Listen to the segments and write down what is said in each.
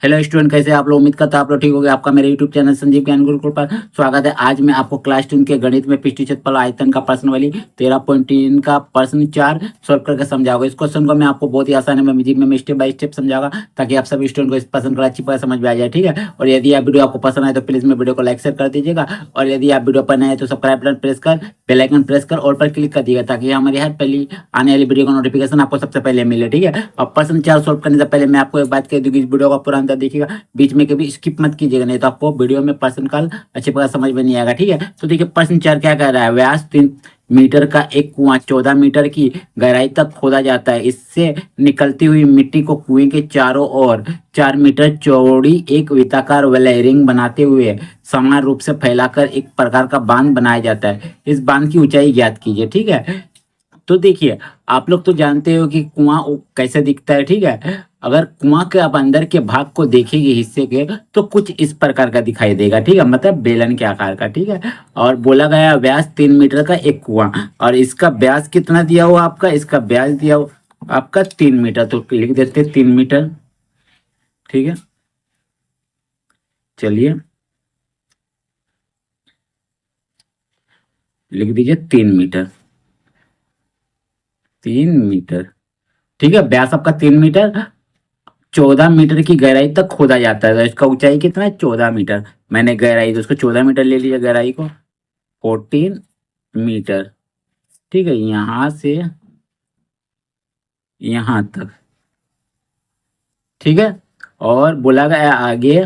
Hello student, कैसे आप लोग? उम्मीद करता आप लोग ठीक हो गए। आपका मेरे यूट्यूब चैनल संजीव ज्ञान गुरुकुल पर स्वागत है। आज मैं आपको क्लास 10 के गणित में पृष्ठीय क्षेत्रफल आयतन का प्रश्नावली 13.3 का प्रश्न 4 सॉल्व करके समझाऊंगा। इस क्वेश्चन को मैं आपको बहुत ही आसान में स्टेप बाय स्टेप समझाऊंगा ताकि आप सभी स्टूडेंट को इस प्रश्न को अच्छी तरह समझ में आ जाए। ठीक है, और यदि आप वीडियो आपको पसंद आए तो प्लीज मेरे वीडियो को लाइक शेयर कर दीजिएगा, और यदि आप वीडियो पर नए हैं तो सब्सक्राइब बटन प्रेस कर बेल आइकन प्रेस कर ऑल पर क्लिक कर दीजिएगा ताकि हमारी हर पहली आने वाली वीडियो का नोटिफिकेशन आपको सबसे पहले मिले। ठीक है, और प्रश्न 4 सॉल्व करने से पहले मैं आपको एक बात कह दूं कि इस वीडियो का पूरा अंतर देखिएगा, बीच में कभी स्किप मत कीजिएगा, नहीं तो आपको वीडियो में प्रश्न काल अच्छी प्रकार समझ में नहीं आएगा। ठीक है, तो देखिए प्रश्न 4 क्या कह रहा है। व्यास 3 मीटर का एक कुआं 14 मीटर की गहराई तक खोदा जाता है। इससे निकलती हुई मिट्टी को कुएं के चारों ओर 4 मीटर चौड़ी एक वृत्ताकार वलय रिंग बनाते हुए समान रूप से फैलाकर एक प्रकार का बांध बनाया जाता है। इस बांध की ऊंचाई ज्ञात कीजिए। ठीक है, तो देखिए आप लोग तो जानते हो कि कुआं कैसे दिखता है। ठीक है, अगर कुआं के आप अंदर के भाग को देखेंगे हिस्से के तो कुछ इस प्रकार का दिखाई देगा। ठीक है, मतलब बेलन के आकार का। ठीक है, और बोला गया व्यास 3 मीटर का एक कुआं, और इसका व्यास कितना दिया हुआ आपका, इसका व्यास दिया हुआ आपका 3 मीटर, तो लिख देते 3 मीटर। ठीक है, चलिए लिख दीजिए 3 मीटर। 3 मीटर, ठीक है, व्यास आपका 3 मीटर, 14 मीटर की गहराई तक खोदा जाता है। तो इसका ऊंचाई कितना है, 14 मीटर। मैंने गहराई तो उसको 14 मीटर ले लिया, गहराई को 14 मीटर। ठीक है, यहां से यहां तक। ठीक है, और बोला गया आगे,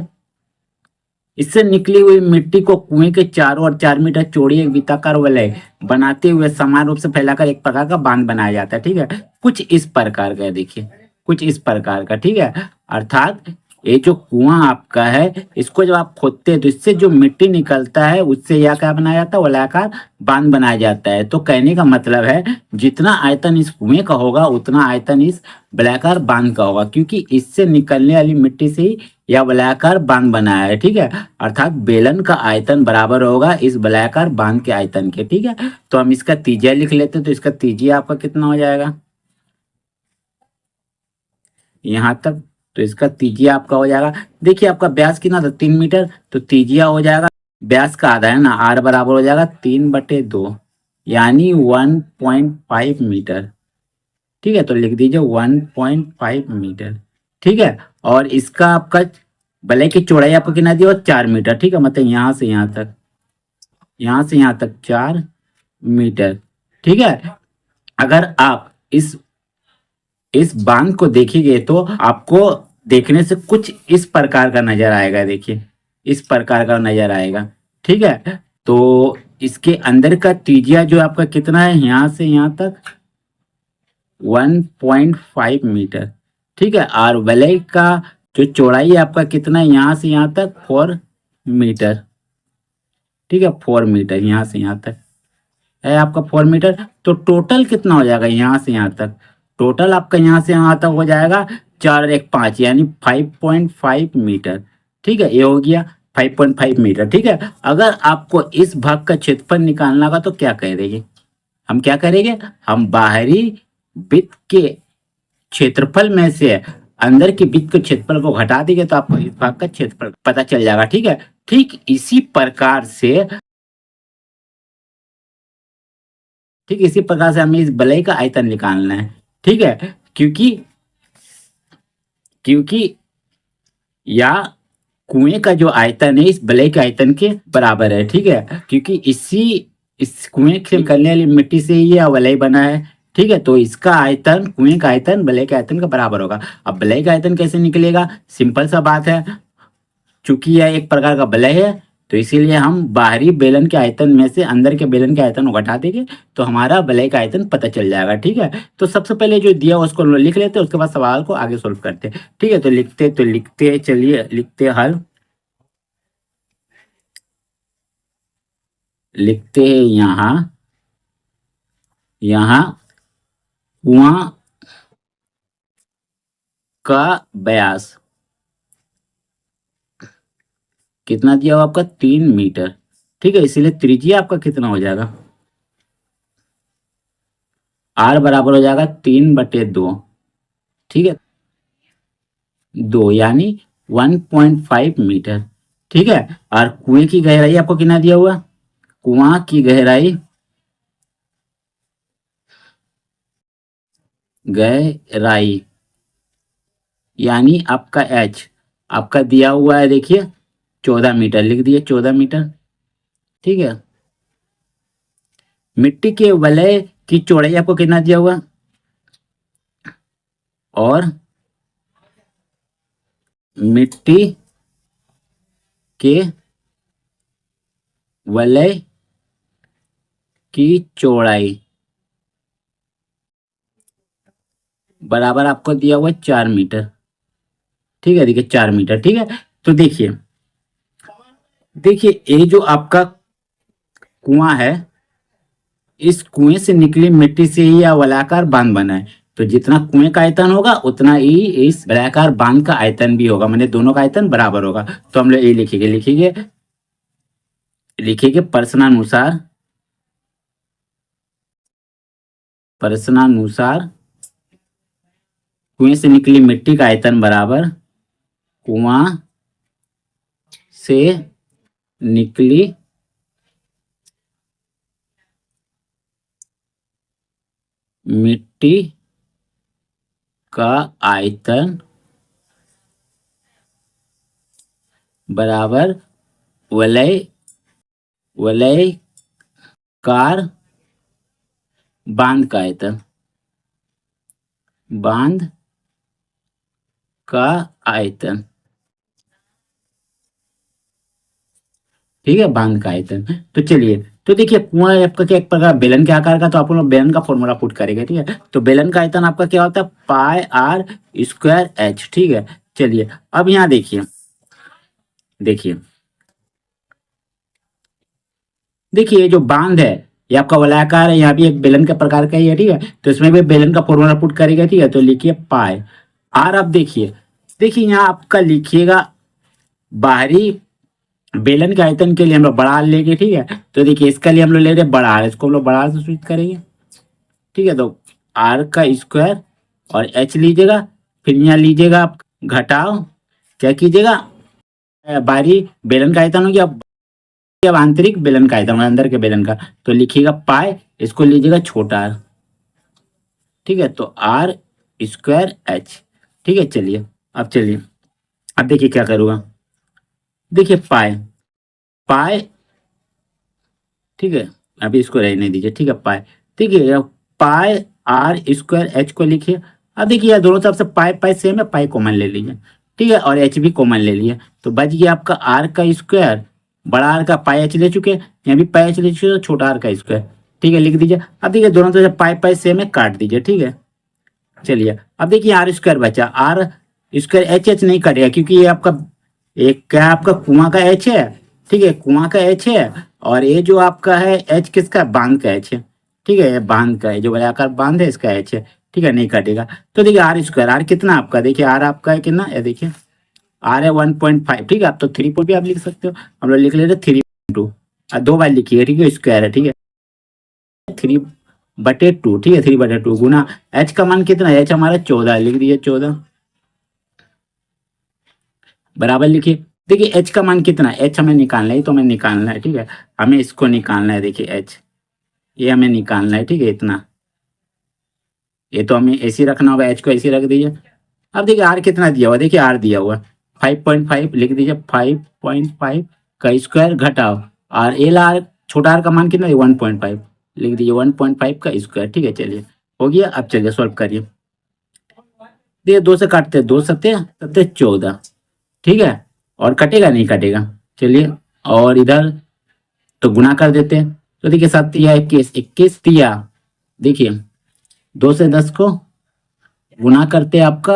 इससे निकली हुई मिट्टी को कुएं के चारों ओर 4 मीटर चौड़ी एक वृत्ताकार वलय बनाते हुए समान रूप से फैलाकर एक प्रकार का बांध बनाया जाता है। ठीक है, कुछ इस प्रकार का है, देखिए कुछ इस प्रकार का। ठीक है, अर्थात ये जो कुआं आपका है, इसको जब आप खोदते हैं तो इससे जो मिट्टी निकलता है उससे यह क्या बनाया जाता है, वलयाकार बांध बनाया जाता है। तो कहने का मतलब है जितना आयतन इस कुएं का होगा उतना आयतन इस वलयाकार बांध का होगा, क्योंकि इससे निकलने वाली मिट्टी से ही यह वलयाकार बांध बनाया है। ठीक है, अर्थात बेलन का आयतन बराबर होगा इस वलयाकार बांध के आयतन के। ठीक है, तो हम इसका त्रिज्या लिख लेते हैं, तो इसका त्रिज्या आपका कितना हो जाएगा यहां तक, तो इसका त्रिज्या आपका हो जाएगा। देखिए आपका व्यास कितना था, 3 मीटर, तो त्रिज्या हो जाएगा व्यास का आधा है ना, आर बराबर हो जाएगा 3/2, यानी 1.5 मीटर। ठीक है, तो लिख दीजिए 1.5 मीटर। ठीक है, और इसका आपका वलय की चौड़ाई आपको कितना दिया, 4 मीटर। ठीक है, मतलब यहां से यहां तक, यहां से यहां तक 4 मीटर। ठीक है, अगर आप इस बांध को देखेंगे तो आपको देखने से कुछ इस प्रकार का नजर आएगा। देखिए इस प्रकार का नजर आएगा। ठीक है, तो इसके अंदर का त्रिज्या जो आपका कितना है, यहां से यहां तक 1.5 मीटर। ठीक है, और वलय का जो चौड़ाई आपका कितना है, यहां से यहां तक 4 मीटर। ठीक है, 4 मीटर यहां से यहां तक है आपका 4 मीटर। तो टोटल कितना हो जाएगा यहां से यहां तक, टोटल आपका यहां से यहां तक हो जाएगा 4 1 5, यानी 5.5 मीटर। ठीक है, ये हो गया 5.5 मीटर। ठीक है, अगर आपको इस भाग का क्षेत्रफल निकालना होगा तो क्या करेंगे, हम क्या करेंगे, हम बाहरी वृत्त के क्षेत्रफल में से अंदर के वृत्त के क्षेत्रफल को घटा देंगे तो आपको इस भाग का क्षेत्रफल पता चल जाएगा। ठीक है, ठीक इसी प्रकार से, ठीक इसी प्रकार से हमें इस वलय का आयतन निकालना है। ठीक है, क्योंकि क्योंकि या कुएं का जो आयतन है इस वलय के आयतन के बराबर है। ठीक है, क्योंकि इस कुएं से निकलने वाली मिट्टी से ही यह वलय बना है। ठीक है, तो इसका आयतन, कुएं का आयतन वलय के आयतन का बराबर होगा। अब वलय का आयतन कैसे निकलेगा, सिंपल सा बात है, चूंकि यह एक प्रकार का वलय है तो इसीलिए हम बाहरी बेलन के आयतन में से अंदर के बेलन के आयतन को घटा देंगे तो हमारा वलय का आयतन पता चल जाएगा। ठीक है, तो सबसे पहले जो दिया उसको लिख लेते हैं, उसके बाद सवाल को आगे सोल्व करते हैं। ठीक है, तो लिखते चलिए, लिखते हल, लिखते हैं यहाँ, यहाँ कुआं का व्यास कितना दिया हुआ आपका, 3 मीटर। ठीक है, इसीलिए त्रिज्या आपका कितना हो जाएगा, आर बराबर हो जाएगा 3/2। ठीक है, 2 यानी 1.5 मीटर। ठीक है, और कुएं की गहराई आपको कितना दिया हुआ? कुआं की गहराई गहराई यानी आपका एच आपका दिया हुआ है, देखिए 14 मीटर, लिख दिए 14 मीटर। ठीक है, मिट्टी के वलय की चौड़ाई आपको कितना दिया हुआ? और मिट्टी के वलय की चौड़ाई बराबर आपको दिया हुआ 4 मीटर। ठीक है, देखिए 4 मीटर। ठीक है, तो देखिए देखिए ये जो आपका कुआं है, इस कुएं से निकली मिट्टी से ही यह वलयाकार बांध बना है। तो जितना कुएं का आयतन होगा उतना ही इस वलयाकार बांध का आयतन भी होगा, माने दोनों का आयतन बराबर होगा। तो हम लोग ये लिखेंगे प्रश्नानुसार कुएं से निकली मिट्टी का आयतन बराबर कुआं से निकली मिट्टी का आयतन बराबर वलयकार बांध का आयतन, बांध का आयतन। ठीक है, बांध का आयतन। तो चलिए, तो देखिए कुआं आपका क्या एक प्रकार बेलन के आकार का, तो आप लोग बेलन का फॉर्मूला पुट करेंगे। ठीक है, तो बेलन का आयतन आपका क्या होता है? पाई आर स्क्वायर एच। ठीक है, चलिए अब यहाँ देखिए देखिए देखिए ये जो बांध है ये आपका वलयाकार है, यहाँ भी एक बेलन के प्रकार का ही है। ठीक है, तो इसमें भी बेलन का फॉर्मूला पुट करेगा। ठीक है, तो लिखिए पाई आर। अब देखिए देखिए यहाँ आपका लिखिएगा बाहरी बेलन के आयतन के लिए हम लोग बड़ा आर लेंगे। ठीक है, तो देखिए इसका लिए हम लोग ले रहे हैं बड़ा आर, इसको हम लोग बड़ा आर से सूचित करेंगे। ठीक है, तो आर का स्क्वायर और एच लीजिएगा, फिर यहाँ लीजिएगा आप घटाओ, क्या कीजिएगा? बाहरी बेलन का आयतन हो गया, अब आंतरिक बेलन का आयतन अंदर के बेलन का, तो लिखिएगा पाई, इसको लीजिएगा छोटा आर। ठीक है, तो आर स्क्वायर एच। ठीक है, चलिए अब देखिए क्या करूँगा। देखिए पाई पाई ठीक है, अभी इसको रहने दीजिए। ठीक है, पाई ठीक है, पाई आर स्क्वायर एच को लिखिए। अब देखिए यार दोनों तरफ से पाई पाई सेम है, पाई कॉमन ले लीजिए। ठीक है, और एच भी कॉमन ले लिए, तो बच गया आपका आर का स्क्वायर, बड़ा आर का पाई एच ले चुके, यहाँ भी पाई एच ले चुके, तो छोटा आर का स्क्वायर। ठीक है, लिख दीजिए। अब देखिए दोनों तरफ से पाई पाई सेम है, काट दीजिए। ठीक है, चलिए अब देखिए आर स्क्वायर बचा, आर स्क्वायर एच एच नहीं कटेगा, क्योंकि ये आपका एक क्या आपका कुआं का एच है। ठीक है, कुआं का एच है, और ये जो आपका है एच किसका? बांध का एच है। ठीक है, ये बांध का है, जो वलयाकार बांध है इसका एच है। ठीक है, नहीं कटेगा। तो देखिए आर स्क्वायर, आर कितना आपका? देखिए आर आपका है कितना, ये देखिए आर है 1.5। ठीक है, आप तो 3 भी आप लिख सकते हो, हम लोग लिख लेते 3/2, दो बार लिखिए। ठीक है, स्क्वायर है। ठीक है, 3/2। ठीक है, 3/2 गुना एच का मान कितना है? एच हमारा 14, लिख दिए 14 बराबर लिखिए। देखिए एच का मान कितना है? एच हमें निकालना है, तो हमें निकालना है। ठीक है, हमें इसको निकालना है। देखिए एच ये हमें निकालना है। ठीक है, इतना ये तो हमें ऐसे ही रखना होगा, एच को ऐसे रख दीजिए। अब देखिए आर कितना दिया हुआ? देखिए आर दिया हुआ 5.5, लिख दीजिए 5.5 का स्क्वायर घटाओ, और एल आर छोटा आर का मान कितना है? 1.5, लिख दीजिए 1.5 का स्क्वायर। ठीक है, चलिए हो गया। अब चलिए सॉल्व करिए। देखिए दो से काटते हैं, 2 सत्ते सत्ते 14। ठीक है, और कटेगा नहीं कटेगा। चलिए, और इधर तो गुना कर देते हैं। तो देखिए 7 तिया 21, 21 तिया, देखिए 2 से 10 को गुना करते हैं आपका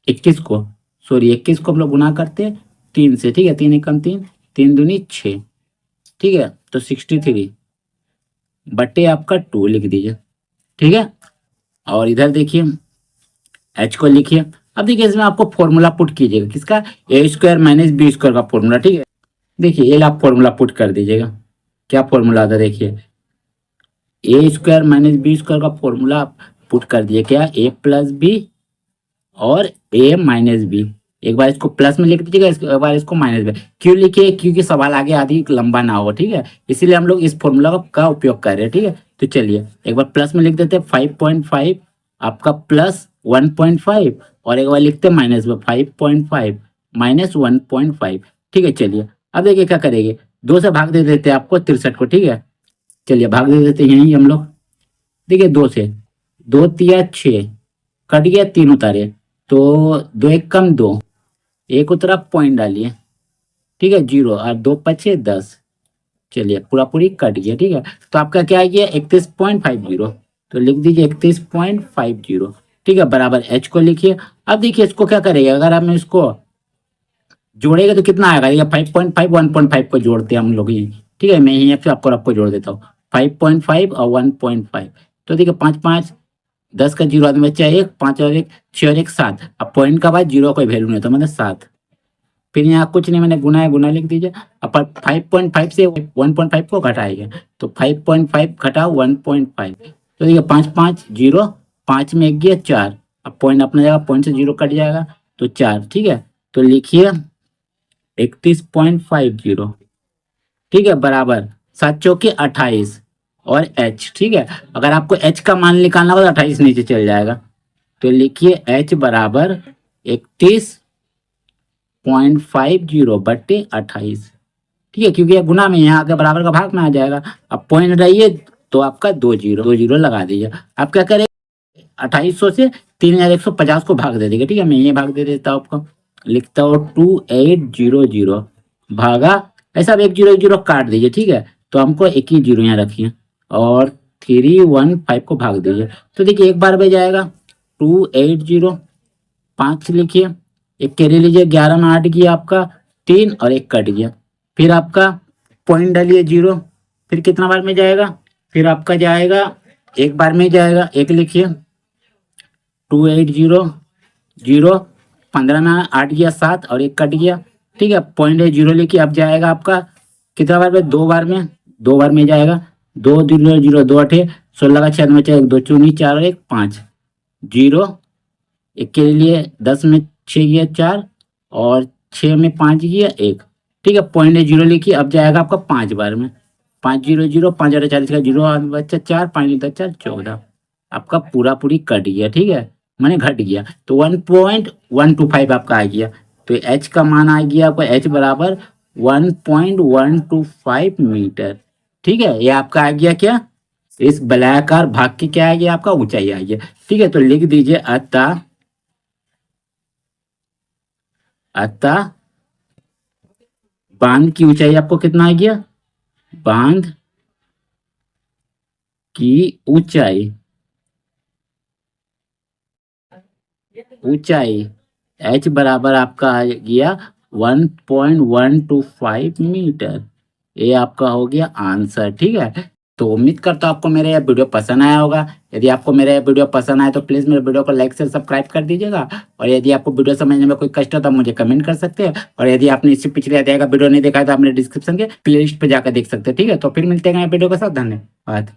21 को, सॉरी 21 को हम लोग गुना करते हैं 3 से। ठीक है, 3 एकम 3, 3 दूनी 6। ठीक है, तो 63 बटे आपका 2 लिख दीजिए। ठीक है, और इधर देखिए एच को लिखिए। अब देखिए इसमें आपको फॉर्मूला पुट कीजिएगा, किसका? ए स्क्वायर माइनस बी स्क्वायर का फॉर्मूला। ठीक है, देखिए ये आप फॉर्मूला पुट कर दीजिएगा। क्या फॉर्मूला आता है? देखिए ए स्क्वायर माइनस बी स्क्वायर का फॉर्मूला आप पुट कर दिए, क्या? ए प्लस बी और ए माइनस बी। एक बार इसको प्लस में लिख दीजिएगा, एक बार इसको माइनस में। क्यों लिखिए? क्योंकि सवाल आगे आधी लंबा ना हो, ठीक है, इसीलिए हम लोग इस फॉर्मूला का उपयोग कर रहे हैं, ठीक है। तो चलिए एक बार प्लस में लिख देते हैं 5.5 आपका प्लस 1.5, और एक बार लिखते हैं माइनस में 5.5 माइनस 1.5, ठीक है। चलिए अब देखिए क्या करेंगे, 2 से भाग दे देते हैं आपको 63 को, ठीक है। चलिए भाग दे देते हैं यहीं हम लोग। देखिए 2 से, 2 तिया 6, कट गया 3 उतारे, तो 2 एक कम 2, एक उतरा पॉइंट डालिए, ठीक है, 0 और 2 पचे 10। चलिए पूरा पूरी कट गया, ठीक है। तो आपका क्या आ गया 31.50, तो लिख दीजिए 31.50, ठीक है, बराबर एच को लिखिए। अब देखिए इसको क्या करेगा, अगर हम इसको जोड़ेगा तो कितना आएगा, देखिए 5.5 1.5 को जोड़ते हैं हम लोग ही, ठीक है। मैं यहीं पे आपको जोड़ देता हूँ 5.5 और 1.5, तो देखिए 5 5 10 का 0 आदमी बच्चा 1, 5 और 1 6 और 1 7, अब पॉइंट का बाद 0 कोई वैल्यू नहीं तो मतलब 7, फिर यहाँ कुछ नहीं, मैंने गुना है, गुना लिख दीजिए। अब 5.5 से 1.5 को घटाएगा, तो 5.5 घटाओ 1.5, तो देखिए 5 5 0, 5 में 1 गया 4, अब पॉइंट अपना जाएगा, पॉइंट से 0 कट जाएगा तो 4, ठीक है। तो लिखिए 31.50, ठीक है, बराबर 7 चौके 28 और h, ठीक है। अगर आपको h का मान निकालना होगा तो 28 नीचे चल जाएगा, तो लिखिए h बराबर 31.50 बट्टे 28, ठीक है, क्योंकि ये गुना में यहाँ आके बराबर का भाग में आ जाएगा। अब पॉइंट रहिए तो आपका 2 जीरो लगा दीजिए। आप क्या करें 2800 से 3150 को भाग दे देगा, ठीक है। मैं ये भाग दे देता हूँ आपको, लिखता हूँ 2800 भागा, ऐसा 1 0 काट दीजिए, ठीक है। तो हमको एक ही 0 यहाँ रखिए और 315 को भाग दीजिए, तो देखिए एक बार में जाएगा 280, 5 लिखिए, एक कैरी लीजिए, 11 में 8 गया आपका 3 और 1 कट गया, फिर आपका पॉइंट डालिए 0, फिर कितना बार में जाएगा, फिर आपका जाएगा एक बार में जाएगा, एक लिखिए 280 0, 15 में 8 गया 7 और 1 कट गया, ठीक है, पॉइंट है 0 लिखिए। अब जाएगा आपका कितना बार में, 2 बार में जाएगा, 2 0 0 2 8 16 का 6 में 2 चूनी 4 और 1 5 0, 1 के लिए 10 में 6 गया 4 और 6 में 5 गया 1, ठीक है, पॉइंट है 0 लिखिए। अब जाएगा आपका 5 बार में, 5 0 0, 5 और 40 का 0 बच्चा 4, 5 4 14, आपका पूरा पूरी कट गया, ठीक है, मैंने घट गया, तो 1.125 आपका आ गया। तो h का मान आ गया आपका, h बराबर 1.125 मीटर, ठीक है। ये आपका आ गया क्या, इस वलयाकार भाग की क्या आ गया आपका ऊंचाई आ गया, ठीक है। तो लिख दीजिए अतः बांध की ऊंचाई आपको कितना आ गया, बांध की ऊंचाई h बराबर आपका आ गया 1.125 मीटर, ये आपका हो गया आंसर, ठीक है। तो उम्मीद करता हूँ आपको मेरा यह वीडियो पसंद आया होगा। यदि आपको मेरा यह वीडियो पसंद आए तो प्लीज़ मेरे वीडियो को लाइक से सब्सक्राइब कर दीजिएगा, और यदि आपको वीडियो समझने में कोई कष्ट हो तो आप मुझे कमेंट कर सकते हैं, और यदि आपने इससे पिछले अध्याय का वीडियो नहीं देखा है तो आप मेरे डिस्क्रिप्शन के प्लेलिस्ट पे जाकर देख सकते हैं, ठीक है। तो फिर मिलते हैं वीडियो के साथ, धन्यवाद।